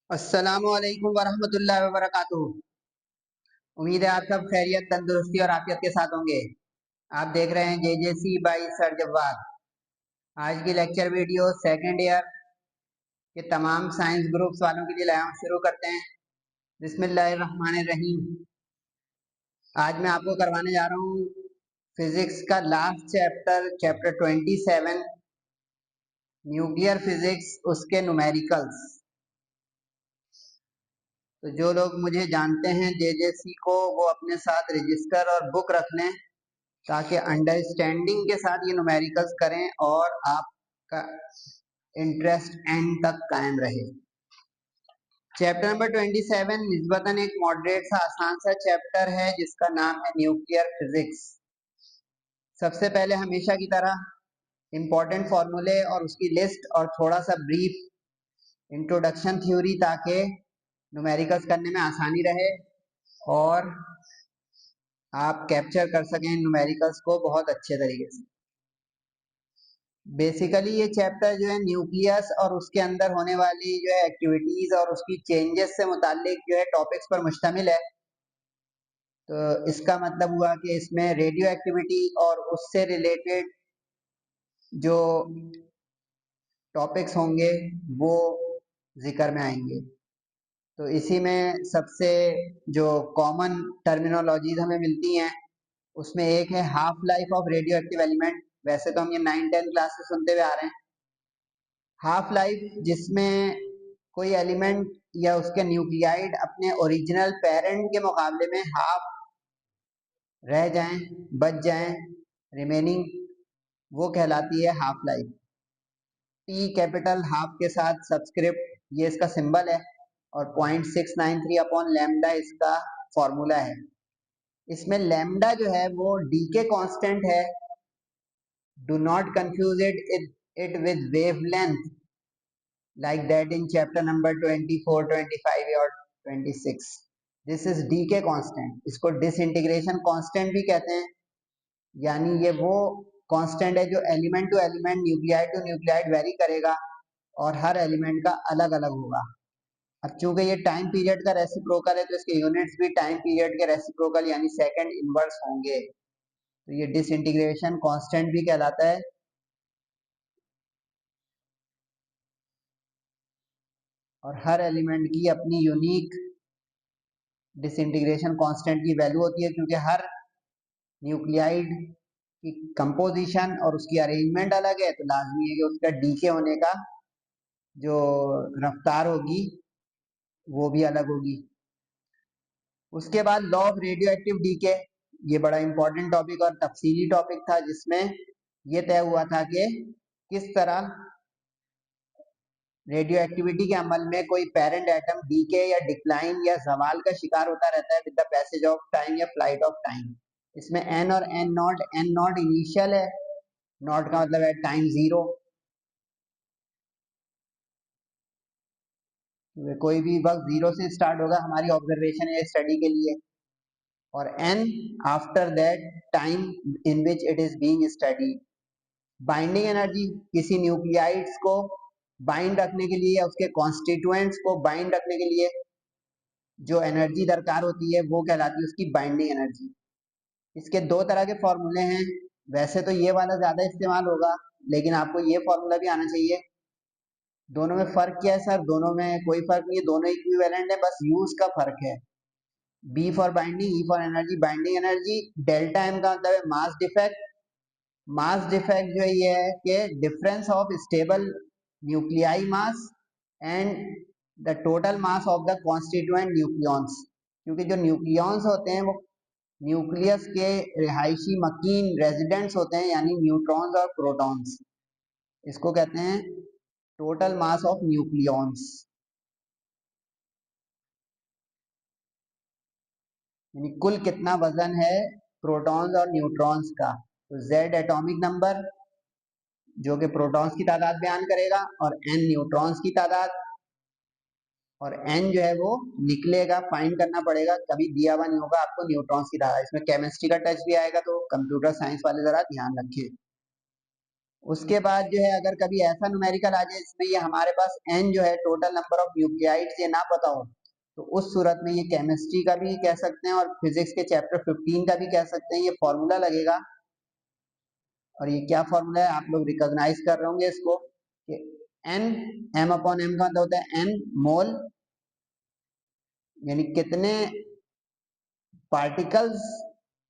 अस्सलामुअलैकुम वरहमतुल्लाहि वबरकातुहू। उम्मीद है आप सब खैरियत, तंदुरुस्ती और आफियत के साथ होंगे। आप देख रहे हैं जेजेसी बाई सर जवाद। आज की लेक्चर वीडियो सेकंड ईयर के तमाम साइंस ग्रुप्स वालों के लिए लाया हूं। शुरू करते हैं। बिस्मिल्लाहिर्रहमानिर्रहीम। आज मैं आपको करवाने जा रहा हूँ फिजिक्स का last chapter, chapter 27, nuclear physics, उसके न्यूमेरिकल्स। तो जो लोग मुझे जानते हैं जेजेसी को, वो अपने साथ रजिस्टर और बुक रख लें ताकि अंडरस्टैंडिंग के साथ ये न्यूमेरिकल्स करें और आपका इंटरेस्ट एंड तक कायम रहे। चैप्टर नंबर 27 निस्बतन एक मॉडरेट सा आसान सा चैप्टर है जिसका नाम है न्यूक्लियर फिजिक्स। सबसे पहले हमेशा की तरह इंपॉर्टेंट फॉर्मूले और उसकी लिस्ट और थोड़ा सा ब्रीफ इंट्रोडक्शन थ्योरी, ताकि न्यूमेरिकल्स करने में आसानी रहे और आप कैप्चर कर सकें न्यूमेरिकल्स को बहुत अच्छे तरीके से। बेसिकली ये चैप्टर जो है न्यूक्लियस और उसके अंदर होने वाली जो है एक्टिविटीज और उसकी चेंजेस से मुतालिक जो है टॉपिक्स पर मुश्तमिल है। तो इसका मतलब हुआ कि इसमें रेडियो एक्टिविटी और उससे रिलेटेड जो टॉपिक्स होंगे वो जिक्र में आएंगे। तो इसी में सबसे जो कॉमन टर्मिनोलॉजीज हमें मिलती हैं उसमें एक है half life of radio active element. वैसे तो हम ये 9-10 क्लास से सुनते हुए आ रहे हैं। हाफ लाइफ जिसमें कोई एलिमेंट या उसके न्यूक्लियाइड अपने ओरिजिनल पेरेंट के मुकाबले में हाफ रह जाएं, बच जाएं, रिमेनिंग, वो कहलाती है half life. T capital half के साथ सबस्क्रिप्ट, ये इसका सिंबल है, और 0.693 अपॉन लैम्डा इसका फॉर्मूला है। इसमें लैम्डा जो है वो डीके कांस्टेंट है। Do not confuse it with wavelength like that in chapter number 24, 25 or 26. This is decay constant. इसको disintegration constant भी कहते हैं, यानी ये वो कांस्टेंट है जो element to element, nuclide to nuclide vary करेगा और हर एलिमेंट का अलग अलग होगा। अब चूंकि ये टाइम पीरियड का रेसिप्रोकल है तो इसके यूनिट्स भी टाइम पीरियड के रेसिप्रोकल यानी सेकंड इनवर्स होंगे। तो ये डिसइंटीग्रेशन कांस्टेंट भी कहलाता है। और हर एलिमेंट की अपनी यूनिक डिसइंटीग्रेशन कांस्टेंट की वैल्यू होती है, क्योंकि हर न्यूक्लियाइड की कंपोजिशन और उसकी अरेंजमेंट अलग है, तो लाजमी है कि उसका डीके होने का जो रफ्तार होगी वो भी अलग होगी। उसके बाद law of radioactive decay, ये बड़ा इंपॉर्टेंट टॉपिक और तफसीली टॉपिक था जिसमें ये तय हुआ था कि किस तरह रेडियो एक्टिविटी के अमल में कोई पेरेंट एटम डीके या डिक्लाइन या जवाल का शिकार होता रहता है with the passage of time या फ्लाइट ऑफ टाइम। इसमें एन और एन नॉट इनिशियल है, नॉट का मतलब है टाइम जीरो। कोई भी वक्त जीरो से स्टार्ट होगा हमारी ऑब्जर्वेशन या स्टडी के लिए, और and after that time in which it is being studied. Binding energy, किसी न्यूक्लियाइड्स को बाइंड रखने के लिए या उसके कॉन्स्टिट्यूएंट्स को बाइंड रखने के लिए जो एनर्जी दरकार होती है वो कहलाती है उसकी बाइंडिंग एनर्जी। इसके दो तरह के फॉर्मूले हैं। वैसे तो ये वाला ज्यादा इस्तेमाल होगा, लेकिन आपको ये फॉर्मूला भी आना चाहिए। दोनों में फर्क क्या है सर? दोनों में कोई फर्क नहीं है, दोनों इक्विवेलेंट है, बस यूज का फर्क है। B for binding, E for energy. Binding energy delta M का मतलब है मास डिफेक्ट। मास डिफेक्ट जो ये है कि difference of stable nuclei mass and the total mass of the constituent nucleons. क्योंकि जो न्यूक्लियॉन्स होते हैं वो न्यूक्लियस के रिहायशी मकीन रेजिडेंट्स होते हैं, यानी न्यूट्रॉन्स और प्रोटॉन्स। इसको कहते हैं टोटल मास ऑफ न्यूक्लियॉन्स, यानी कुल कितना वजन है प्रोटॉन्स और न्यूट्रॉन्स का। तो जेड एटॉमिक नंबर जो कि प्रोटॉन्स की तादाद बयान करेगा, और एन न्यूट्रॉन्स की तादाद, और एन जो है वो निकलेगा, फाइंड करना पड़ेगा, कभी दिया हुआ नहीं होगा आपको न्यूट्रॉन्स की तादाद। इसमें केमिस्ट्री का टच भी आएगा, तो कंप्यूटर साइंस वाले जरा ध्यान रखें। उसके बाद जो है अगर कभी ऐसा न्यूमेरिकल आ जाए इसमें ये हमारे पास n जो है टोटल नंबर ऑफ न्यूक्लियाइड्स ये ना पता हो, तो उस सूरत में ये केमिस्ट्री का भी कह सकते हैं और फिजिक्स के चैप्टर 15 का भी कह सकते हैं। ये फॉर्मूला लगेगा और ये क्या फॉर्मूला है आप लोग रिकॉग्नाइज कर रहे होंगे इसको कि n m अपॉन m का मतलब होता है n मोल, यानी कितने पार्टिकल्स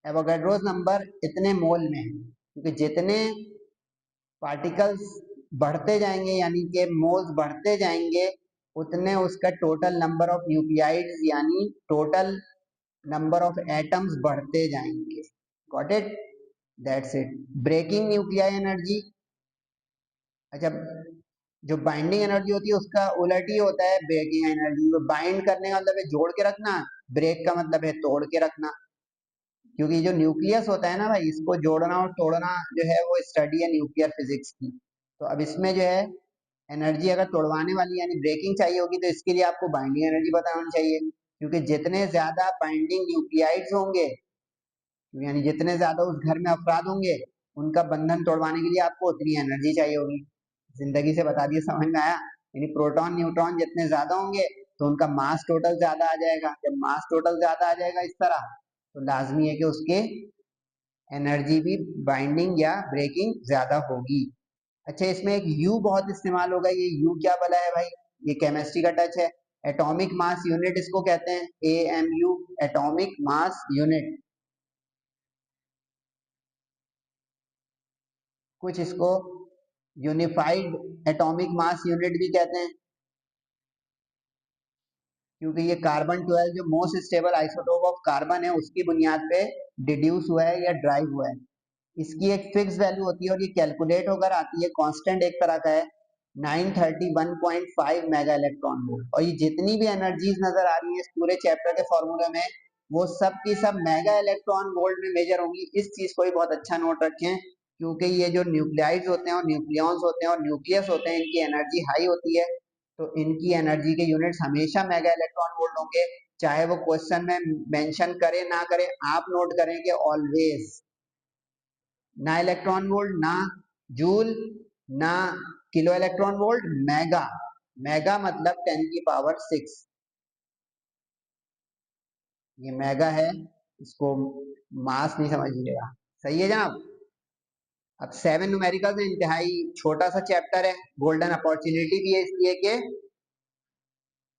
एवोगैड्रोस नंबर इतने मोल में है, क्योंकि जितने पार्टिकल्स बढ़ते जाएंगे यानी कि मोल्स बढ़ते जाएंगे उतने उसका टोटल नंबर ऑफ न्यूक्लियाइड्स यानी टोटल नंबर ऑफ एटम्स बढ़ते जाएंगे। Got it? That's it. Breaking nuclei energy, अच्छा जो बाइंडिंग एनर्जी होती है उसका उलट ही होता है ब्रेकिंग एनर्जी। वो बाइंड करने का मतलब है जोड़ के रखना, ब्रेक का मतलब है तोड़ के रखना, क्योंकि जो न्यूक्लियस होता है ना भाई, इसको जोड़ना और तोड़ना जो है वो स्टडी है न्यूक्लियर फिजिक्स की। तो अब इसमें जो है एनर्जी अगर तोड़वाने वाली यानी ब्रेकिंग चाहिए होगी तो इसके लिए आपको बाइंडिंग एनर्जी पता होनी चाहिए, क्योंकि जितने ज्यादा बाइंडिंग न्यूक्लियाइड्स होंगे यानी जितने ज्यादा उस घर में अफराद होंगे उनका बंधन तोड़वाने के लिए आपको उतनी एनर्जी चाहिए होगी। जिंदगी से बता दिए, समझ में आया? यानी प्रोटॉन न्यूट्रॉन जितने ज्यादा होंगे तो उनका मास टोटल ज्यादा आ जाएगा। जब मास टोटल ज्यादा आ जाएगा इस तरह, तो लाजमी है कि उसके एनर्जी भी बाइंडिंग या ब्रेकिंग ज्यादा होगी। अच्छा, इसमें एक यू बहुत इस्तेमाल होगा, ये यू क्या बला है भाई? ये केमिस्ट्री का टच है। एटॉमिक मास यूनिट इसको कहते हैं, AMU, एटॉमिक मास यूनिट। कुछ इसको यूनिफाइड एटॉमिक मास यूनिट भी कहते हैं, क्योंकि ये कार्बन 12 जो most stable isotope of carbon है उसकी बुनियाद पे डिड्यूस हुआ है या ड्राइव हुआ है। इसकी एक फिक्स वैल्यू होती है और ये कैलकुलेट होकर आती है, कांस्टेंट एक तरह का है, 931.5 मेगा इलेक्ट्रॉन वोल्ट। और ये जितनी भी एनर्जीज नजर आ रही है इस पूरे चैप्टर के फॉर्मूले में, वो सब की सब मेगा इलेक्ट्रॉन वोल्ट में मेजर होंगी। इस चीज को भी बहुत अच्छा नोट रखें, क्योंकि ये जो न्यूक्लियाइड्स होते हैं और न्यूक्लियॉन्स होते हैं और न्यूक्लियस होते हैं, इनकी एनर्जी हाई होती है, तो इनकी एनर्जी के यूनिट्स हमेशा मेगा इलेक्ट्रॉन वोल्ट होंगे। चाहे वो क्वेश्चन में मेंशन करे ना करे, आप नोट करें कि ऑलवेज ना इलेक्ट्रॉन वोल्ट, ना जूल, ना kilo electron volt, mega. Mega मतलब 10⁶। ये मेगा है, इसको मास नहीं समझिएगा। सही है जनाब? अब 7 न्यूमेरिकल इंतहाई छोटा सा चैप्टर है, गोल्डन अपॉर्चुनिटी भी है इसलिए कि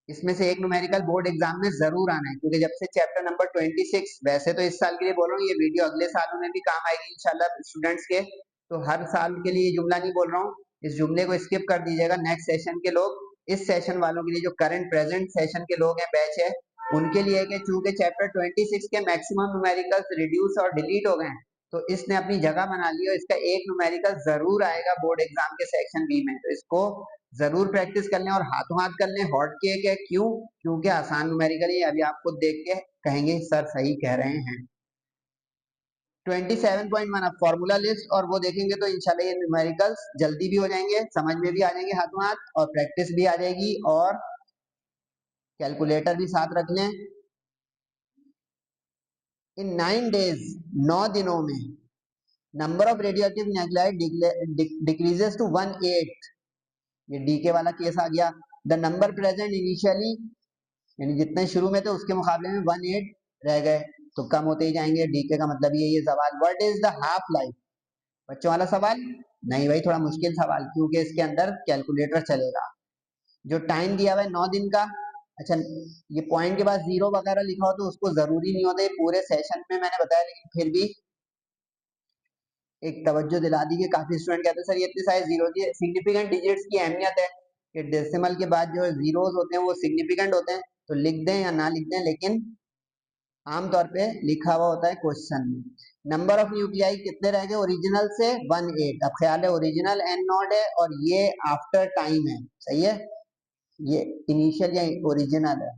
इसमें से एक न्यूमेरिकल बोर्ड एग्जाम में जरूर आना है, क्योंकि जब से चैप्टर नंबर 26, वैसे तो इस साल के लिए बोल रहा हूँ, ये वीडियो अगले सालों में भी काम आएगी इंशाल्लाह स्टूडेंट्स के, तो हर साल के लिए ये जुमला नहीं बोल रहा हूँ, इस जुमले को स्किप कर दीजिएगा। नेक्स्ट सेशन के लोग, इस सेशन वालों के लिए जो करंट प्रेजेंट सेशन के लोग हैं, बैच है, उनके लिए कि चूंकि चैप्टर 26 के मैक्सिमम न्यूमेरिकल्स रिड्यूस और डिलीट हो गए हैं, तो इसने अपनी जगह बना ली और इसका एक न्यूमेरिकल जरूर आएगा बोर्ड एग्जाम के सेक्शन बी में, तो इसको जरूर प्रैक्टिस कर लें और हाथों हाथ कर लें। हॉट केक है, क्यों? क्योंकि आसान न्यूमेरिकल है, अभी आपको देख के कहेंगे सर सही कह रहे हैं। 27.1 अब फॉर्मूला लिस्ट, और वो देखेंगे तो इंशाल्लाह ये न्यूमेरिकल्स जल्दी भी हो जाएंगे, समझ में भी आ जाएंगे हाथों हाथ, और प्रैक्टिस भी आ जाएगी, और कैलकुलेटर भी साथ रख लें। इन 9 डेज, 9 दिनों में number of radioactive nuclide decreases to 1/8। ये डीके वाला केस आ गया। द नंबर प्रेजेंट इनिशियली, यानी जितने शुरू में थे उसके मुकाबले में 1/8 रह गए, तो कम होते ही जाएंगे। डीके का मतलब ये सवाल, what is the half life? बच्चों वाला सवाल नहीं भाई, थोड़ा मुश्किल सवाल, क्योंकि इसके अंदर कैलकुलेटर चलेगा। जो टाइम दिया हुआ है 9 दिन का, अच्छा ये पॉइंट के बाद जीरो वगैरह लिखा हो तो उसको जरूरी नहीं होता, पूरे सेशन में मैंने बताया, लेकिन फिर भी एक तवज्जो दिला दी कि काफी स्टूडेंट कहते हैं सर ये इतने सारे जीरो दिए। सिग्निफिकेंट डिजिट्स की अहमियत है कि डेसिमल के बाद जो जीरोस होते हैं वो सिग्निफिकेंट होते हैं, तो लिख दें या ना लिख दें, लेकिन आमतौर पे लिखा हुआ होता है क्वेश्चन में। नंबर ऑफ न्यूक्लियाई कितने रह गए ओरिजिनल से? 1/8। अब ख्याल है ओरिजिनल n नॉट है और ये आफ्टर टाइम है, सही है, ये इनिशियल या ओरिजिनल है।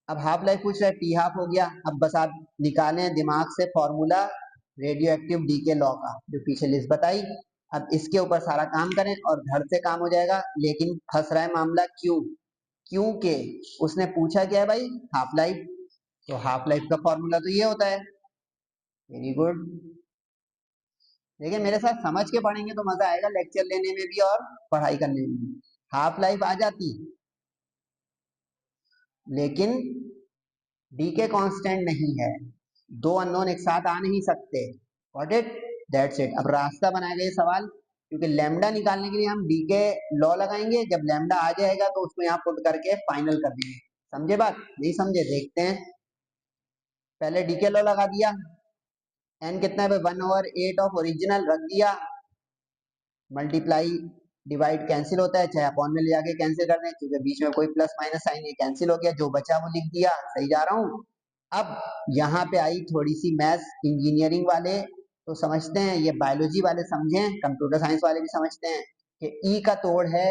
अब हाफ लाइफ पूछ रहा है, टी हाफ हो गया। अब बस आप निकालें दिमाग से फॉर्मूला रेडियो एक्टिव डी के लॉ का, जो पीछे लिस्ट बताई। अब इसके ऊपर सारा काम करें और घर से काम हो जाएगा, लेकिन फंस रहा है मामला, क्यों? क्योंकि उसने पूछा क्या है भाई? हाफ लाइफ, तो हाफ लाइफ का फॉर्मूला तो ये होता है। Very good. देखिए मेरे साथ समझ के पढ़ेंगे तो मजा आएगा लेक्चर लेने में भी और पढ़ाई करने में भी। हाफ लाइफ आ जाती, लेकिन डी के कांस्टेंट नहीं है, दो अननोन एक साथ आ नहीं सकते। Got it, that's it. अब रास्ता बनाएगा ये सवाल, क्योंकि लैम्डा निकालने के लिए हम डी के लॉ लगाएंगे, जब लैम्डा आ जाएगा तो उसको यहाँ पुट करके फाइनल कर देंगे। समझे बात? नहीं समझे? देखते हैं। पहले डी के लॉ लगा दिया, एन कितना है? 1/8 ऑफ ओरिजिनल रख दिया, मल्टीप्लाई डिवाइड कैंसिल होता है, चाहे अपॉन में ले जाके कैंसिल कर दें, क्योंकि बीच में कोई प्लस माइनस साइन है, कैंसिल हो गया, जो बचा वो लिख दिया। सही जा रहा हूँ? अब यहाँ पे आई थोड़ी सी मैथ्स, इंजीनियरिंग वाले तो समझते हैं, ये बायोलॉजी वाले समझें, कंप्यूटर साइंस वाले भी समझते हैं कि ई का तोड़ है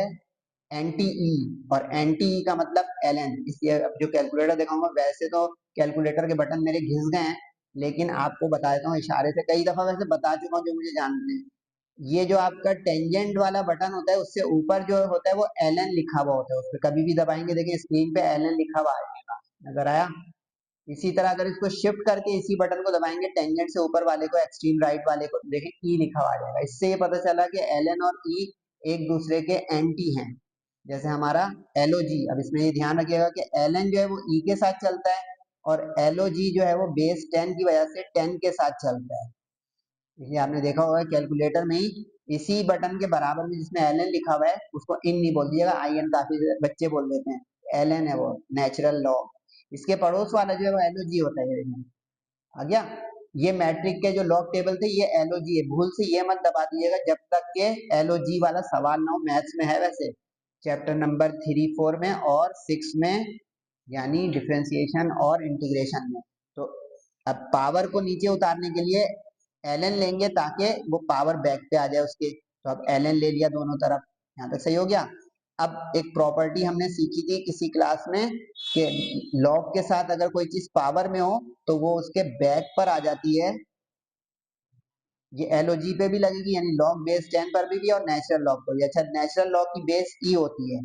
एंटी ई, और एंटी ई का मतलब एल एन। इसलिए अब जो कैलकुलेटर दिखाऊंगा, वैसे तो कैलकुलेटर के बटन मेरे घिस गए हैं, लेकिन आपको बता देता हूँ इशारे से, कई दफा वैसे बता चुका हूँ जो मुझे जानते हैं। ये जो आपका टेंजेंट वाला बटन होता है, उससे ऊपर जो होता है वो एल एन लिखा हुआ होता है, उस पर कभी भी दबाएंगे, देखिए स्क्रीन पे एल एन लिखा हुआ आएगा, नजर आया? इसी तरह अगर इसको शिफ्ट करके इसी बटन को दबाएंगे, टेंजेंट से ऊपर वाले को, एक्सट्रीम राइट वाले को, देखें ई लिखा हुआ आ जाएगा। इससे ये पता चला कि एल एन और ई एक दूसरे के एंटी हैं, जैसे हमारा एलओजी। अब इसमें ये ध्यान रखिएगा कि एल एन जो है वो ई के साथ चलता है, और एलओजी जो है वो बेस 10 की वजह से 10 के साथ चलता है। इसलिए आपने देखा होगा कैलकुलेटर में ही इसी बटन के बराबर में जिसमें एल एन लिखा हुआ है, उसको इन नहीं बोल दिएगा, आई एन काफी बच्चे बोल देते हैं, एल एन है वो, नेचुरल लॉ। इसके पड़ोस वाला जो है वो एलओजी होता है, ये आ गया। ये मैट्रिक के जो लॉग टेबल थे, ये एलओजी है, भूल से ये मत दबा दीजिएगा जब तक के एलओजी वाला सवाल ना हो। मैथ्स में है वैसे, चैप्टर नंबर 3, 4 में और 6 में, यानी डिफरेंशिएशन और इंटीग्रेशन में। तो अब पावर को नीचे उतारने के लिए एल एन लेंगे ताकि वो पावर बैक पे आ जाए उसके, तो अब एल एन ले लिया दोनों तरफ। यहाँ तक सही हो गया? अब एक प्रॉपर्टी हमने सीखी थी किसी क्लास में कि लॉग के साथ अगर कोई चीज पावर में हो तो वो उसके बैक पर आ जाती है, ये एलओजी पे भी लगेगी, यानी लॉग बेस 10 पर भी और नेचुरल लॉग पर भी। अच्छा, नेचुरल लॉग की बेस ई होती है,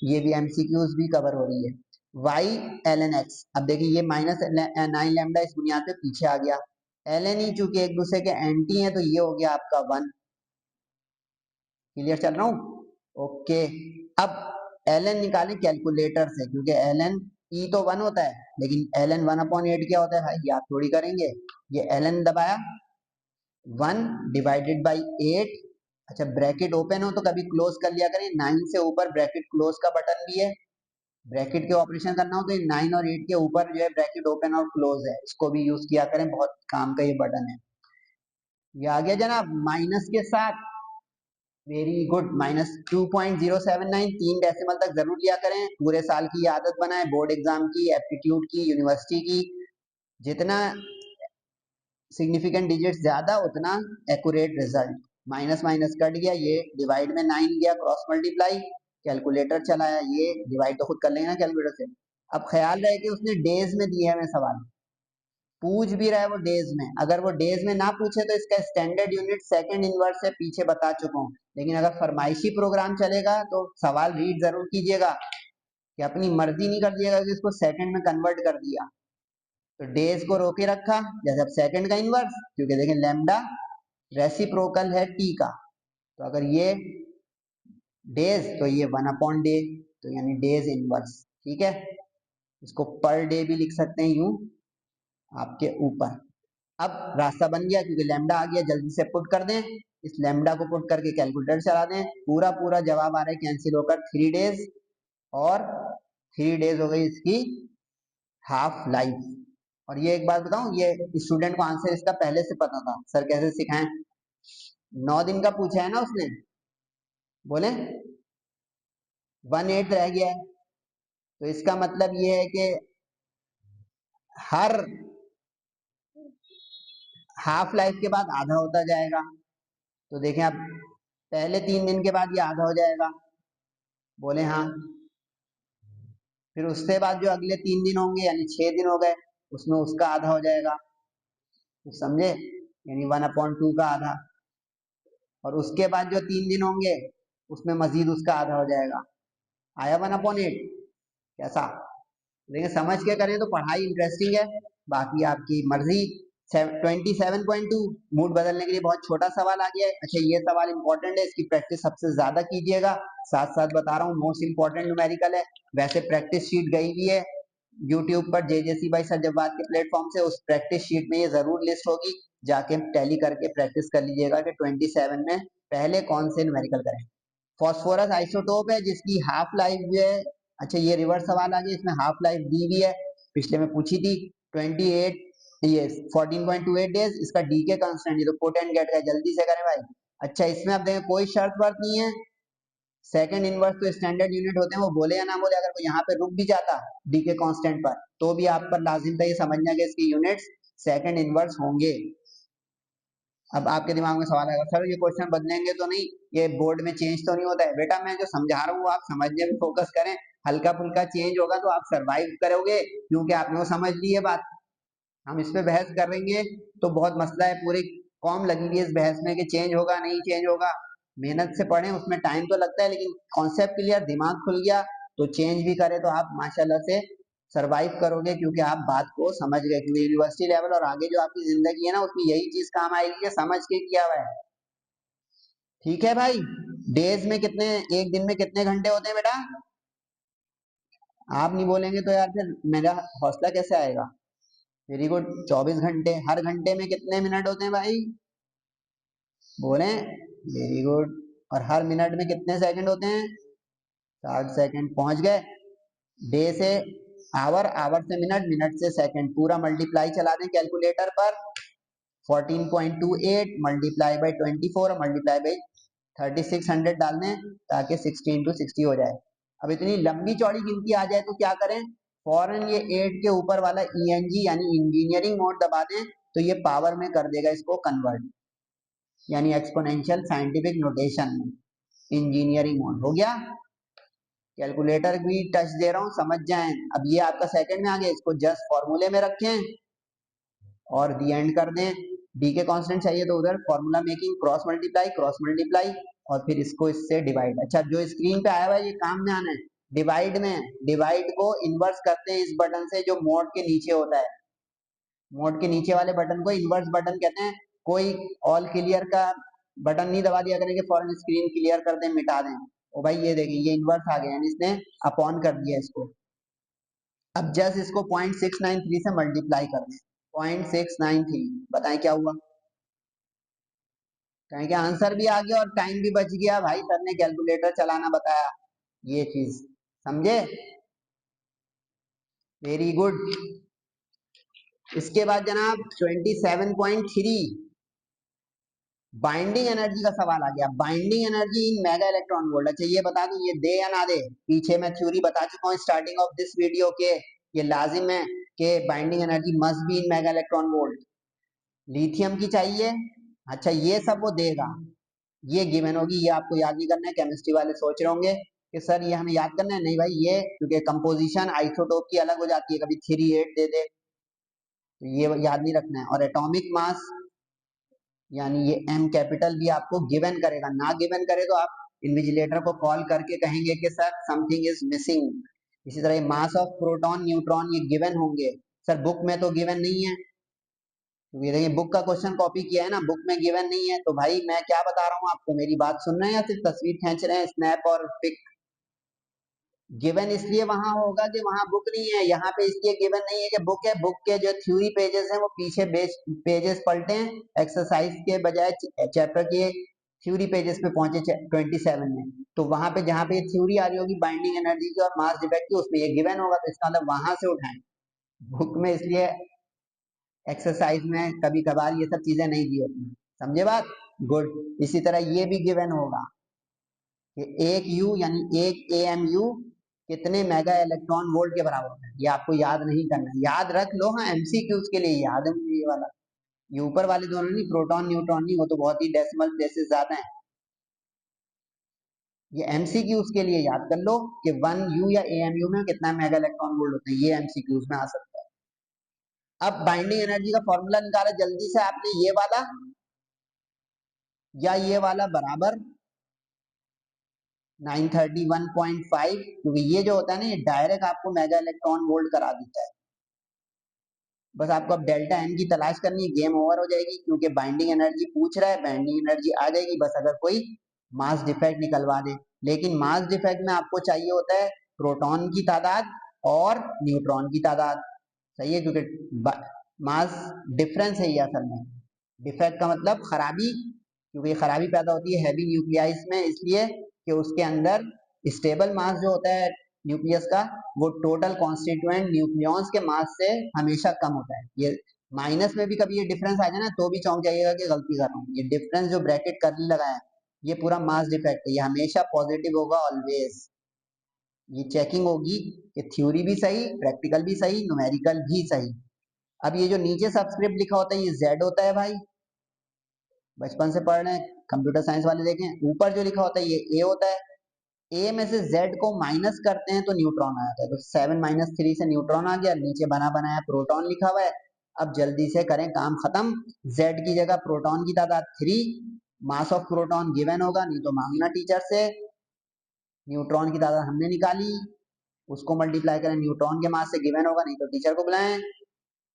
ये भी एमसीक्यूज भी कवर हो रही है। वाई एल एन एक्स, अब देखिए ये -9 लैम्डा इस बुनियाद पे पीछे आ गया, एल एन ई चूंकि एक दूसरे के एंटी है, तो ये हो गया आपका 1। क्लियर चल रहा हूँ? ओके। अब एल एन निकालें कैलकुलेटर से, क्योंकि एल एन ई तो 1 होता है, लेकिन एल एन 1/8 क्या होता है भाई, ये आप थोड़ी करेंगे। ये एल एन दबाया, 1/8। अच्छा, ब्रैकेट ओपन हो तो कभी क्लोज कर लिया करें, 9 से ऊपर ब्रैकेट क्लोज का बटन भी है, ब्रैकेट के ऑपरेशन करना हो तो 9 और 8 के ऊपर जो है ब्रैकेट ओपन और क्लोज है, इसको भी यूज किया करें, बहुत काम का ये बटन है। ये आ गया जनाब माइनस के साथ, वेरी गुड। -2.079, 3 डेसिमल तक जरूर लिया करें, पूरे साल की ये आदत बनाए, बोर्ड एग्जाम की, एप्टीट्यूड की, यूनिवर्सिटी की। जितना सिग्निफिकेंट डिजिट ज्यादा उतना accurate result. Minus minus cut गया, ये डिवाइड में 9 गया, क्रॉस मल्टीप्लाई, कैलकुलेटर चलाया, ये डिवाइड तो खुद कर लेंगे ना कैलकुलेटर से। अब ख्याल रहे कि उसने डेज में दिया है, मैं सवाल पूछ भी रहा है वो डेज में, अगर वो डेज में ना पूछे तो इसका स्टैंडर्ड यूनिट सेकंड इनवर्स से पीछे बता चुका हूँ, लेकिन अगर फरमाइशी प्रोग्राम चलेगा तो सवाल रीड जरूर कीजिएगा, कि अपनी मर्जी नहीं कर दिएगा कि इसको सेकंड में कन्वर्ट कर दिया। तो डेज को रोके रखा, जैसे अब सेकंड का इनवर्स, क्योंकि देखें लैम्डा रेसिप्रोकल है टी का, तो अगर ये डेज तो ये 1/डे, तो यानी डेज इनवर्स। ठीक है, इसको पर डे भी लिख सकते हैं यूं आपके ऊपर। अब रास्ता बन गया, क्योंकि लैम्डा आ गया, जल्दी से पुट कर दें, इस लैम्डा को पुट करके कैलकुलेटर चला दें, पूरा पूरा जवाब आ रहा है कैंसिल होकर 3 डेज, और 3 डेज हो गई इसकी हाफ लाइफ। और ये एक बात बताऊं, ये स्टूडेंट को आंसर इसका पहले से पता था, सर कैसे सिखाएं, 9 दिन का पूछा है ना उसने, बोले 1/8 रह गया है, तो इसका मतलब ये है कि हर हाफ लाइफ के बाद आधा होता जाएगा। तो देखें आप, पहले 3 दिन के बाद ये आधा हो जाएगा, बोले हाँ। फिर उसके बाद जो अगले 3 दिन होंगे, यानी 6 दिन हो गए, उसमें उसका आधा हो जाएगा, तो समझे, यानी 1/2 का आधा। और उसके बाद जो 3 दिन होंगे, उसमें मजीद उसका आधा हो जाएगा, आया 1/8। कैसा? लेकिन समझ के करें तो पढ़ाई इंटरेस्टिंग है, बाकी आपकी मर्जी। 27.2 मूड बदलने के लिए बहुत छोटा सवाल आ गया है। अच्छा ये सवाल इंपॉर्टेंट है, इसकी प्रैक्टिस सबसे ज्यादा कीजिएगा। साथ साथ बता रहा हूँ मोस्ट इंपॉर्टेंट न्यूमेरिकल है। वैसे प्रैक्टिस शीट गई हुई है यूट्यूब पर जेजेसी बाई सज्जवाद के प्लेटफॉर्म से, उस प्रैक्टिस शीट में ये जरूर लिस्ट होगी, जाके टैली करके प्रैक्टिस कर लीजिएगा कि 27 में पहले कौन से न्यूमेरिकल करें। फॉस्फोरस आइसोटोप है जिसकी हाफ लाइफ जो है, अच्छा ये रिवर्स सवाल आ गया, इसमें हाफ लाइफ दी हुई है, पिछले में पूछी थी 28 ये 14.28 डेज, इसका डी के कांस्टेंट, ये तो पोटेंट गेट का, जल्दी से करें भाई। अच्छा इसमें आप देखें कोई शर्त वर्त नहीं है, सेकंड इनवर्स तो स्टैंडर्ड यूनिट होते हैं, वो बोले या ना बोले, अगर वो यहाँ पे रुक भी जाता डी के कांस्टेंट पर तो भी आप पर लाजिम था ये समझना कि इसकी यूनिट्स सेकंड इनवर्स होंगे। अब आपके दिमाग में सवाल आएगा सर ये क्वेश्चन बदलेंगे तो नहीं, ये बोर्ड में चेंज तो नहीं होता है? बेटा मैं जो समझा रहा हूँ आप समझने में फोकस करें, हल्का फुल्का चेंज होगा तो आप सरवाइव करोगे, क्योंकि आपने वो समझ ली है बात। हम इस पे बहस करेंगे तो बहुत मसला है, पूरी कॉम लगी हुई है इस बहस में कि चेंज होगा नहीं चेंज होगा। मेहनत से पढ़ें, उसमें टाइम तो लगता है, लेकिन कॉन्सेप्ट क्लियर, दिमाग खुल गया तो चेंज भी करे तो आप माशाल्लाह से सरवाइव करोगे, क्योंकि आप बात को समझ गए। क्योंकि यूनिवर्सिटी लेवल और आगे जो आपकी जिंदगी है ना, उसमें यही चीज काम आएगी कि समझ के किया हुआ है। ठीक है भाई, डेज में कितने, एक दिन में कितने घंटे होते हैं बेटा? आप नहीं बोलेंगे तो यार फिर मेरा हौसला कैसे आएगा। वेरी गुड, 24 घंटे। हर घंटे में कितने मिनट होते हैं भाई? बोले। Very good. और हर मिनट में कितने सेकंड होते हैं? 60 सेकंड। पहुंच गए। डे से आवर, आवर से मिनट, मिनट से सेकंड, पूरा मल्टीप्लाई चला दें कैलकुलेटर पर। 14.28 मल्टीप्लाई बाई 24 मल्टीप्लाई बाई 3600 डाल दें, ताकि 60 इंटू 60 हो जाए। अब इतनी लंबी चौड़ी गिनती आ जाए तो क्या करें, फौरन ये 8 के ऊपर वाला ईएनजी यानी इंजीनियरिंग मोड दबा दें, तो ये पावर में कर देगा इसको कन्वर्ट, यानी एक्सपोनेंशियल साइंटिफिक नोटेशन में इंजीनियरिंग मोड हो गया। कैलकुलेटर भी टच दे रहा हूँ, समझ जाएं। अब ये आपका सेकंड में आ गया, इसको जस्ट फॉर्मूले में रखें और दी एंड कर दें। डी के कांस्टेंट चाहिए तो उधर फॉर्मूला मेकिंग, क्रॉस मल्टीप्लाई और फिर इसको इससे डिवाइड। अच्छा जो स्क्रीन पे आया हुआ है ये काम में आना है। डिवाइड में, डिवाइड को इन्वर्स करते हैं इस बटन से जो मोड के नीचे होता है, मोड के नीचे वाले बटन को इन्वर्स बटन कहते हैं। कोई ऑल क्लियर का बटन नहीं दबा दिया करेंगे फौरन स्क्रीन क्लियर कर दें मिटा दें। ओ भाई ये देखिए ये इन्वर्स आ गया, यानी इसने अपॉन कर दिया इसको। अब जस्ट इसको 0.693 से मल्टीप्लाई कर दें, 0.693, बताएं क्या हुआ? कहें कि आंसर भी आ गया और टाइम भी बच गया, भाई सर ने कैलकुलेटर चलाना बताया, ये चीज समझे? Very good. इसके बाद जनाब 27.3 बाइंडिंग एनर्जी का सवाल आ गया। Binding energy in mega electron volt. अच्छा ये बता दूं, ये दे या ना दे, पीछे मैं थ्योरी बता चुका हूँ स्टार्टिंग ऑफ दिस वीडियो के, ये लाजिम है कि binding energy must be in mega electron volt. Lithium की चाहिए, अच्छा ये सब वो देगा, ये गिवन होगी, ये आपको याद नहीं करना है। केमिस्ट्री वाले सोच रहे होंगे कि सर ये हमें याद करना है, नहीं भाई, ये क्योंकि कंपोजिशन आइसोटोप की अलग हो जाती है, कभी 3 8 दे दे, तो ये याद नहीं रखना है। और एटॉमिक मास यानी ये एम कैपिटल भी आपको गिवन करेगा, ना गिवन करे तो आप इन्विजिलेटर को कॉल करके कहेंगे कि सर समथिंग इज मिसिंग। इसी तरह मास ऑफ प्रोटॉन न्यूट्रॉन ये गिवन होंगे, सर बुक में तो गिवन नहीं है, ये देखिए बुक का क्वेश्चन कॉपी किया है ना, बुक में गिवन नहीं है। तो भाई मैं क्या बता रहा हूँ आपको, मेरी बात सुन रहे हैं या सिर्फ तस्वीर खींच रहे हैं, स्नैप और पिक? गिवन इसलिए वहां होगा कि वहां बुक नहीं है, यहाँ पे इसलिए गिवन नहीं है कि बुक है। बुक के जो थ्योरी पेजेस हैं वो पीछे पेजेस पलटे हैं, एक्सरसाइज के बजाय चैप्टर के थ्योरी पेजेस पे पहुंचे 27 में, तो वहां पे जहाँ पे थ्योरी आ रही होगी बाइंडिंग एनर्जी की और मास डिफेक्ट की, उसमें ये गिवन होगा, तो इसका मतलब वहां से उठाएं। बुक में इसलिए एक्सरसाइज में कभी कभार ये सब चीजें नहीं दी होती, समझे बात? गुड। इसी तरह ये भी गिवन होगा कि एक यू यानी एक एएमयू कितने मेगा इलेक्ट्रॉन वोल्ट के बराबर होता है, ये आपको याद नहीं करना है, याद रख लो, हाँ एमसीक्यूज के लिए याद है मुझे ये वाला। ये ऊपर वाले दोनों नहीं, प्रोटॉन न्यूट्रॉन नहीं, वो तो बहुत ही डेसिमल प्लेसेस ज्यादा है। ये एमसीक्यूज के लिए याद कर लो कि 1 यू या एएमयू में कितना मेगा इलेक्ट्रॉन वोल्ट होता है, ये एमसीक्यूज में आ सकता है। अब बाइंडिंग एनर्जी का फॉर्मूला निकाला जल्दी से आपने, ये वाला या ये वाला बराबर 931.5, क्योंकि ये जो होता है ना ये डायरेक्ट आपको मेगा इलेक्ट्रॉन वोल्ट करा देता है। बस आपको अब डेल्टा एन की तलाश करनी है, गेम ओवर हो जाएगी, क्योंकि बाइंडिंग एनर्जी पूछ रहा है, बाइंडिंग एनर्जी आ जाएगी बस अगर कोई मास डिफेक्ट निकलवा दे। लेकिन मास डिफेक्ट में आपको चाहिए होता है प्रोटॉन की तादाद और न्यूट्रॉन की तादाद, सही है, क्योंकि मास डिफरेंस है ये असल में। डिफेक्ट का मतलब खराबी, क्योंकि खराबी पैदा होती है हैवी न्यूक्लियाइस में, इसलिए कि उसके अंदर स्टेबल मास जो होता है न्यूक्लियस का, वो टोटल कॉन्स्टिट्यूएंट न्यूक्लियॉन्स के मास से हमेशा कम होता है। ये माइनस में भी कभी ये डिफरेंस आ जाए ना तो भी चौंक जाइएगा कि गलती कर रहा हूँ। ये डिफरेंस जो ब्रैकेट करने लगा है ये पूरा मास डिफेक्ट है, ये हमेशा पॉजिटिव होगा ऑलवेज। ये चेकिंग होगी कि थ्योरी भी सही, प्रैक्टिकल भी सही, न्यूमेरिकल भी सही। अब ये जो नीचे सबस्क्रिप्ट लिखा होता है ये जेड होता है भाई, बचपन से पढ़ रहे हैं, कंप्यूटर साइंस वाले देखें। ऊपर जो लिखा होता है ये ए होता है, ए में से जेड को माइनस करते हैं तो न्यूट्रॉन आता है, तो 7 - 3 से न्यूट्रॉन आ गया, नीचे बना बनाया प्रोटॉन लिखा हुआ है। अब जल्दी से करें काम खत्म, जेड की जगह प्रोटॉन की तादाद 3, मास ऑफ प्रोटॉन गिवन होगा, नहीं तो मांगना टीचर से। न्यूट्रॉन की तादाद हमने निकाली, उसको मल्टीप्लाई करें न्यूट्रॉन के मास से, गिवन होगा, नहीं तो टीचर को बुलाएं।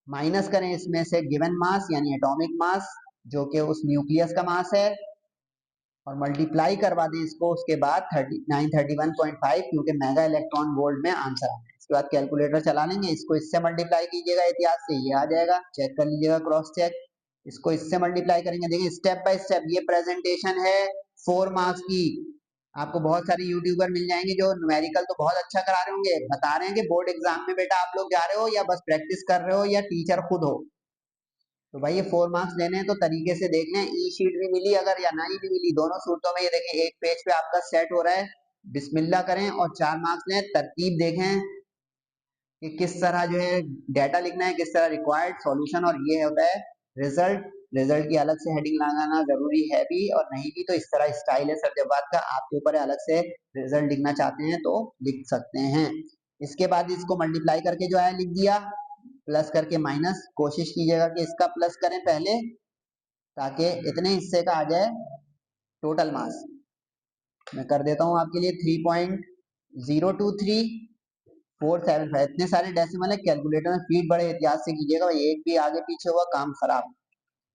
माइनस करें इसमें से गिवन मास यानी एटॉमिक मास, जो कि उस न्यूक्लियस का मास है, और मल्टीप्लाई करवा दें इसको उसके बाद 931.5, क्योंकि मेगा इलेक्ट्रॉन वोल्ट में आंसर आता है। इसके बाद कैलकुलेटर चला लेंगे, इसको इससे मल्टीप्लाई कीजिएगा, इतिहास से ये आ जाएगा, चेक कर लीजिएगा क्रॉस चेक। इसको इससे मल्टीप्लाई करेंगे, देखिए स्टेप बाय स्टेप ये प्रेजेंटेशन है 4 मार्क्स की। आपको बहुत सारे यूट्यूबर मिल जाएंगे जो न्यूमेरिकल तो बहुत अच्छा करा रहे होंगे, बता रहे हैं कि बोर्ड एग्जाम में बेटा आप लोग जा रहे हो या बस प्रैक्टिस कर रहे हो या टीचर खुद हो। तो भाई ये 4 मार्क्स लेने हैं तो तरीके से देख लें, ई शीट भी मिली अगर या नहीं भी मिली, दोनों सूरतों में ये देखें एक पेज पे आपका सेट हो रहा है, बिस्मिल्लाह करें और 4 मार्क्स लें। तरतीब देखें कि किस तरह जो है डाटा लिखना है, किस तरह रिक्वायर्ड सॉल्यूशन, और ये होता है रिजल्ट। रिजल्ट की अलग से हेडिंग लगाना जरूरी है भी और नहीं भी, तो इस तरह स्टाइल है सर का, आपके ऊपर अलग से रिजल्ट लिखना चाहते हैं तो लिख सकते हैं। इसके बाद इसको मल्टीप्लाई करके जो है लिख दिया, प्लस करके माइनस, कोशिश कीजिएगा कि इसका प्लस करें पहले ताकि इतने हिस्से का आ जाए टोटल मास। मैं कर देता हूं आपके लिए 3.023475, इतने सारे डेसिमल है, कैलकुलेटर में फीड बड़े एहतियात से कीजिएगा भाई, एक भी आगे पीछे हुआ काम खराब।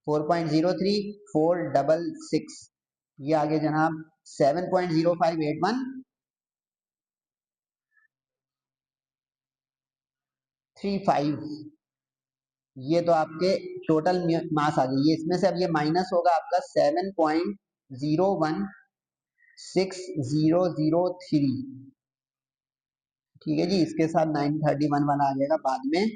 4.03466, ये आगे जनाब 7.058135, ये तो आपके टोटल मास आ गई। ये इसमें से अब ये माइनस होगा आपका 7.016003, ठीक है जी। इसके साथ 931 वाला आ जाएगा बाद में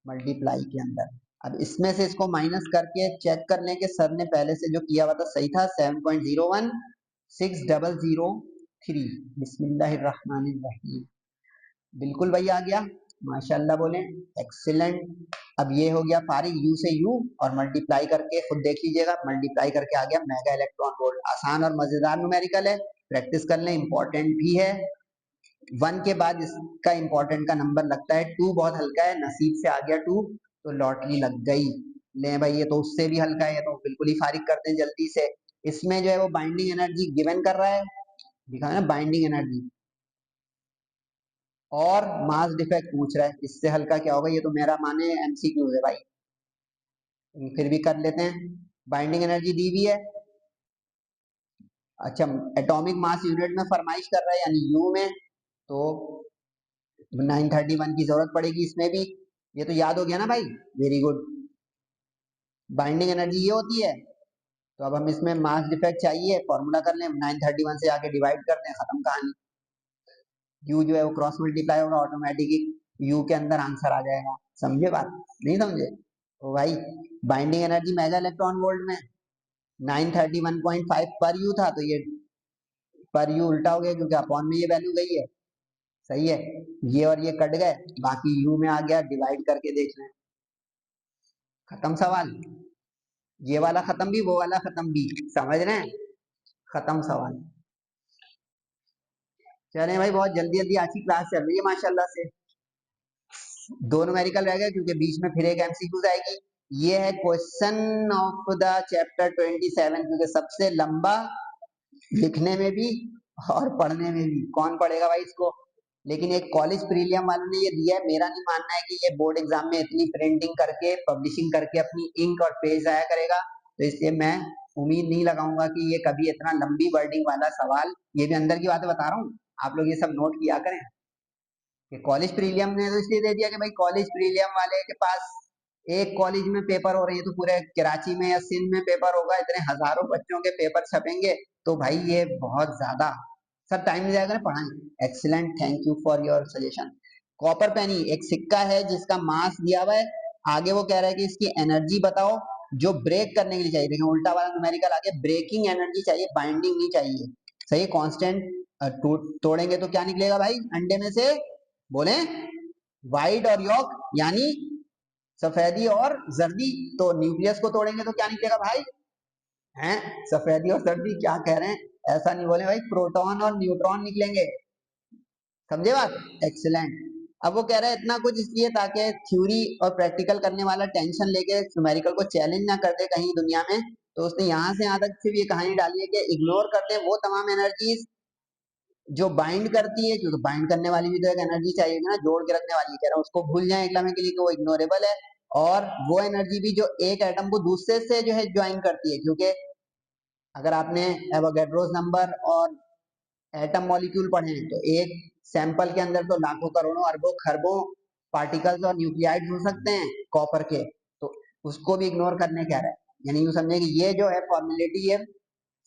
मल्टीप्लाई के अंदर। अब इसमें से इसको माइनस करके चेक कर लें कि सर ने पहले से जो किया हुआ था सही था, 7.016003। बिस्मिल्लाहिर्रहमानिर्रहीम, बिल्कुल भाई आ गया, माशाल्लाह बोले, एक्सीलेंट। अब ये हो गया फारिग, यू से यू और मल्टीप्लाई करके खुद देख लीजिएगा, मल्टीप्लाई करके आ गया मेगा इलेक्ट्रॉन वोल्ट। आसान और मजेदार न्यूमेरिकल है, प्रैक्टिस कर लें, इंपॉर्टेंट भी है। 1 के बाद इसका इंपॉर्टेंट का नंबर लगता है 2, बहुत हल्का है, नसीब से आ गया 2 तो लॉटरी लग गई। ले भाई ये तो उससे भी हल्का है, तो बिल्कुल ही फारिग करते हैं जल्दी से। इसमें जो है वो बाइंडिंग एनर्जी गिवन कर रहा है, दिखा है ना बाइंडिंग एनर्जी, और मास डिफेक्ट पूछ रहा है, इससे हल्का क्या होगा, ये तो मेरा माने एमसीक्यू है भाई, फिर भी कर लेते हैं। बाइंडिंग एनर्जी दी हुई है, अच्छा एटॉमिक मास यूनिट में फरमाइश कर रहा है यानी यू में, तो 931 की जरूरत पड़ेगी इसमें भी, ये तो याद हो गया ना भाई, वेरी गुड। बाइंडिंग एनर्जी ये होती है, तो अब हम इसमें मास डिफेक्ट चाहिए, फॉर्मूला कर लें, 931 से आके डिवाइड कर दें, खत्म कहानी। यू जो है वो क्रॉस मल्टीप्लाई होगा ऑटोमेटिक, यू के अंदर आंसर आ जाएगा, समझे बात, नहीं समझे? तो भाई binding energy mega electron volt में 931.5 पर यू था, तो ये पर यू उल्टा हो गया क्योंकि अपॉन में ये वैल्यू गई है, सही है। ये और ये कट गए, बाकी यू में आ गया, डिवाइड करके देख लें, खत्म सवाल। ये वाला खत्म भी, वो वाला खत्म भी, समझ रहे हैं, खत्म सवाल। चलें भाई, बहुत जल्दी जल्दी आज की क्लास चल रही है माशाल्लाह से। 2 न्यूमेरिकल रह गए क्योंकि बीच में फिर एक एमसीक्यूज आएगी। ये है क्वेश्चन ऑफ द चैप्टर 27, क्योंकि सबसे लंबा लिखने में भी और पढ़ने में भी। कौन पढ़ेगा भाई इसको? लेकिन एक कॉलेज प्रीलियम वालों ने ये दिया है, मेरा नहीं मानना है कि ये बोर्ड एग्जाम में इतनी प्रिंटिंग करके पब्लिशिंग करके अपनी इंक और पेज आया करेगा, तो इसलिए मैं उम्मीद नहीं लगाऊंगा कि ये कभी इतना लंबी वर्डिंग वाला सवाल, ये भी अंदर की बातें बता रहा हूँ, आप लोग ये सब नोट किया करें कि कॉलेज प्रीलियम ने तो इसलिए दे दिया कि भाई कॉलेज प्रीलियम वाले के पास एक कॉलेज में पेपर हो रहे हैं, तो पूरे कराची में या सिंध में पेपर होगा, इतने हजारों बच्चों के पेपर छपेंगे, तो भाई ये बहुत ज्यादा सर टाइम मिल जाएगा ना पढ़ाएं। Excellent, thank you for your suggestion. Copper penny एक सिक्का है जिसका मास दिया हुआ है, आगे वो कह रहा है कि इसकी एनर्जी बताओ जो ब्रेक करने के लिए चाहिए। देखिए उल्टा वाला न्यूमेरिकल आगे, ब्रेकिंग एनर्जी चाहिए, बाइंडिंग नहीं चाहिए। सही, कांस्टेंट तोड़ेंगे तो क्या निकलेगा भाई अंडे में से, बोले व्हाइट और यॉक यानी सफेदी और जर्दी, तो न्यूक्लियस को तोड़ेंगे तो क्या निकलेगा भाई, हैं सफेदी और जर्दी, क्या कह रहे हैं, ऐसा नहीं बोले भाई, प्रोटॉन और न्यूट्रॉन निकलेंगे, समझे बात, एक्सीलेंट। अब वो कह रहा है इतना कुछ इसलिए ताकि थ्योरी और प्रैक्टिकल करने वाला टेंशन लेके न्यूमेरिकल को चैलेंज ना कर दे कहीं दुनिया में, तो उसने यहाँ से यहाँ तक सिर्फ ये कहानी डाली है कि इग्नोर कर दे वो तमाम एनर्जीज जो बाइंड करती है, क्योंकि बाइंड करने वाली भी तो एक एनर्जी चाहिए ना, जोड़ के रखने वाली, कह रहा है उसको भूल जाए एक लम्हे के लिए कि वो इग्नोरेबल है, और वो एनर्जी भी जो एक एटम को दूसरे से जो है ज्वाइन करती है, क्योंकि अगर आपने एवोगैड्रोस नंबर और एटम मॉलिक्यूल पढ़े हैं तो एक सैंपल के अंदर तो लाखों करोड़ों अरबों खरबों पार्टिकल्स और न्यूक्लियाइड्स हो सकते हैं कॉपर के, तो उसको भी इग्नोर करने कह रहा है। यानी यूं समझे कि ये जो है फॉर्मेलिटी है